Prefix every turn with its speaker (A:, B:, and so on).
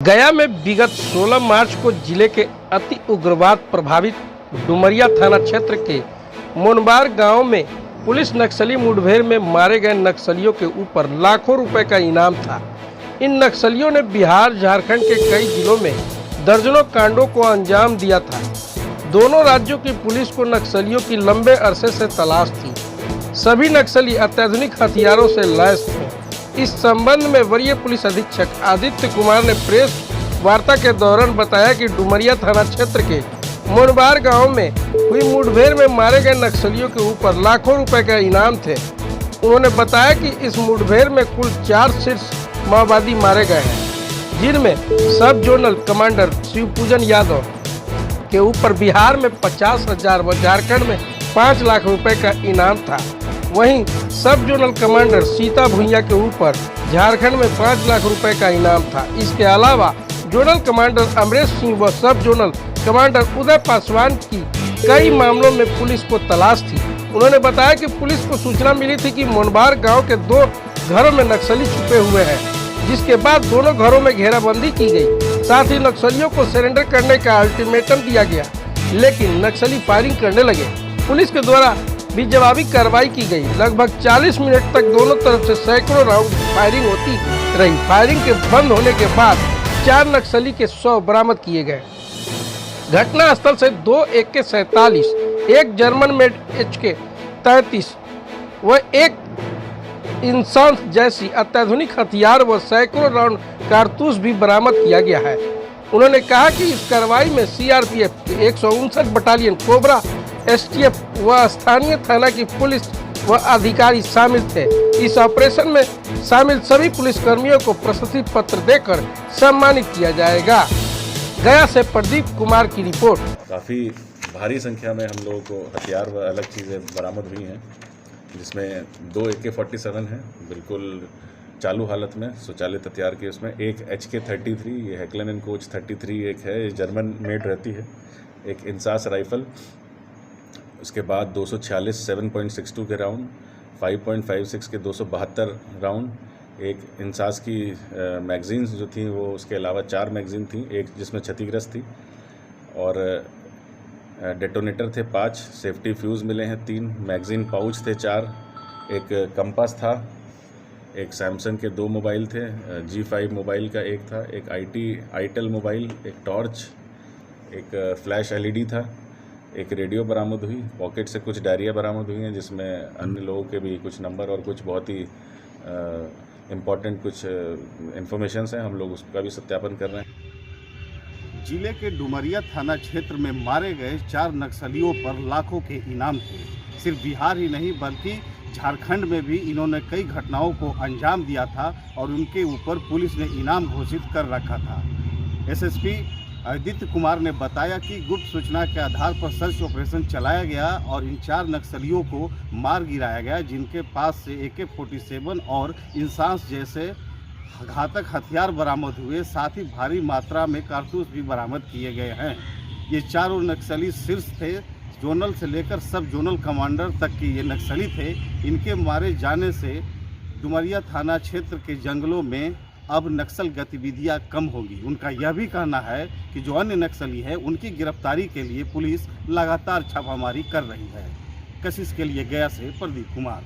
A: गया में विगत 16 मार्च को जिले के अति उग्रवाद प्रभावित डुमरिया थाना क्षेत्र के मोनबार गांव में पुलिस नक्सली मुठभेड़ में मारे गए नक्सलियों के ऊपर लाखों रुपए का इनाम था। इन नक्सलियों ने बिहार झारखंड के कई जिलों में दर्जनों कांडों को अंजाम दिया था। दोनों राज्यों की पुलिस को नक्सलियों की लंबे अरसे से तलाश थी। सभी नक्सली अत्याधुनिक हथियारों से लैस थे। इस संबंध में वरीय पुलिस अधीक्षक आदित्य कुमार ने प्रेस वार्ता के दौरान बताया कि डुमरिया थाना क्षेत्र के मोनबार गांव में हुई मुठभेड़ में मारे गए नक्सलियों के ऊपर लाखों रुपए का इनाम थे। उन्होंने बताया कि इस मुठभेड़ में कुल 4 शीर्ष माओवादी मारे गए हैं, जिनमें सब जोनल कमांडर शिवपूजन यादव के ऊपर बिहार में 50,000 व झारखंड में 5 लाख रुपए का इनाम था। वहीं सब जोनल कमांडर सीता भुइया के ऊपर झारखंड में 5 लाख रुपए का इनाम था। इसके अलावा जोनल कमांडर अमरेश सिंह व सब जोनल कमांडर उदय पासवान की कई मामलों में पुलिस को तलाश थी। उन्होंने बताया कि पुलिस को सूचना मिली थी कि मोनबार गांव के 2 घरों में नक्सली छुपे हुए हैं, जिसके बाद दोनों घरों में घेराबंदी की गई। साथ ही नक्सलियों को सरेंडर करने का अल्टीमेटम दिया गया, लेकिन नक्सली फायरिंग करने लगे। पुलिस के द्वारा भी जवाबी कार्रवाई की गई। लगभग 40 मिनट तक दोनों तरफ से सैकड़ों राउंड फायरिंग होती रही। फायरिंग के बंद होने के बाद 4 नक्सली के शव बरामद किए गए। घटना स्थल से 2 AK-47, 1 जर्मन मेड HK-33 व 1 इंसान जैसी अत्याधुनिक हथियार व सैकड़ों राउंड कारतूस भी बरामद किया गया है। उन्होंने कहा कि इस कार्रवाई में CRPF की 159 बटालियन, कोबरा, STF व स्थानीय थाना की पुलिस व अधिकारी शामिल थे। इस ऑपरेशन में शामिल सभी पुलिसकर्मियों को प्रशस्ति पत्र देकर सम्मानित किया जाएगा। गया से प्रदीप कुमार की रिपोर्ट।
B: काफ़ी भारी संख्या में हम लोगों को हथियार व अलग चीज़ें बरामद हुई हैं, जिसमें 2 AK-47 हैं बिल्कुल चालू हालत में, स्वचालित हथियार की। उसमें एक HK-33, ये हैकलन एंड कोच 33 एक है, ये जर्मन मेड रहती है। एक इंसास राइफल, उसके बाद 246 7.62 के राउंड, 5.56 के 272 राउंड, एक इंसास की मैगजीन्स जो थी वो, उसके अलावा 4 मैगजीन थी, एक जिसमें क्षतिग्रस्त थी, और डेटोनेटर थे 5, सेफ्टी फ्यूज़ मिले हैं 3, मैगजीन पाउच थे 4, एक कंपास था, एक सैमसंग के 2 मोबाइल थे, G5 मोबाइल का एक था, एक आईटेल मोबाइल, एक टॉर्च, एक फ्लैश LED था, एक रेडियो बरामद हुई। पॉकेट से कुछ डायरिया बरामद हुई हैं, जिसमें अन्य लोगों के भी कुछ नंबर और कुछ बहुत ही इम्पॉर्टेंट कुछ इन्फॉर्मेशंस हैं। हम लोग उसका भी सत्यापन कर रहे हैं।
C: जिले के डुमरिया थाना क्षेत्र में मारे गए 4 नक्सलियों पर लाखों के इनाम थे। सिर्फ बिहार ही नहीं बल्कि झारखंड में भी इन्होंने कई घटनाओं को अंजाम दिया था और उनके ऊपर पुलिस ने इनाम घोषित कर रखा था। SSP आदित्य कुमार ने बताया कि गुप्त सूचना के आधार पर सर्च ऑपरेशन चलाया गया और इन 4 नक्सलियों को मार गिराया गया, जिनके पास से AK-47 और इंसास जैसे घातक हथियार बरामद हुए। साथ ही भारी मात्रा में कारतूस भी बरामद किए गए हैं। ये चारों नक्सली शीर्ष थे, जोनल से लेकर सब जोनल कमांडर तक के ये नक्सली थे। इनके मारे जाने से डुमरिया थाना क्षेत्र के जंगलों में अब नक्सल गतिविधियां कम होगी। उनका यह भी कहना है कि जो अन्य नक्सली हैं उनकी गिरफ्तारी के लिए पुलिस लगातार छापामारी कर रही है। कशिश के लिए गया से प्रदीप कुमार।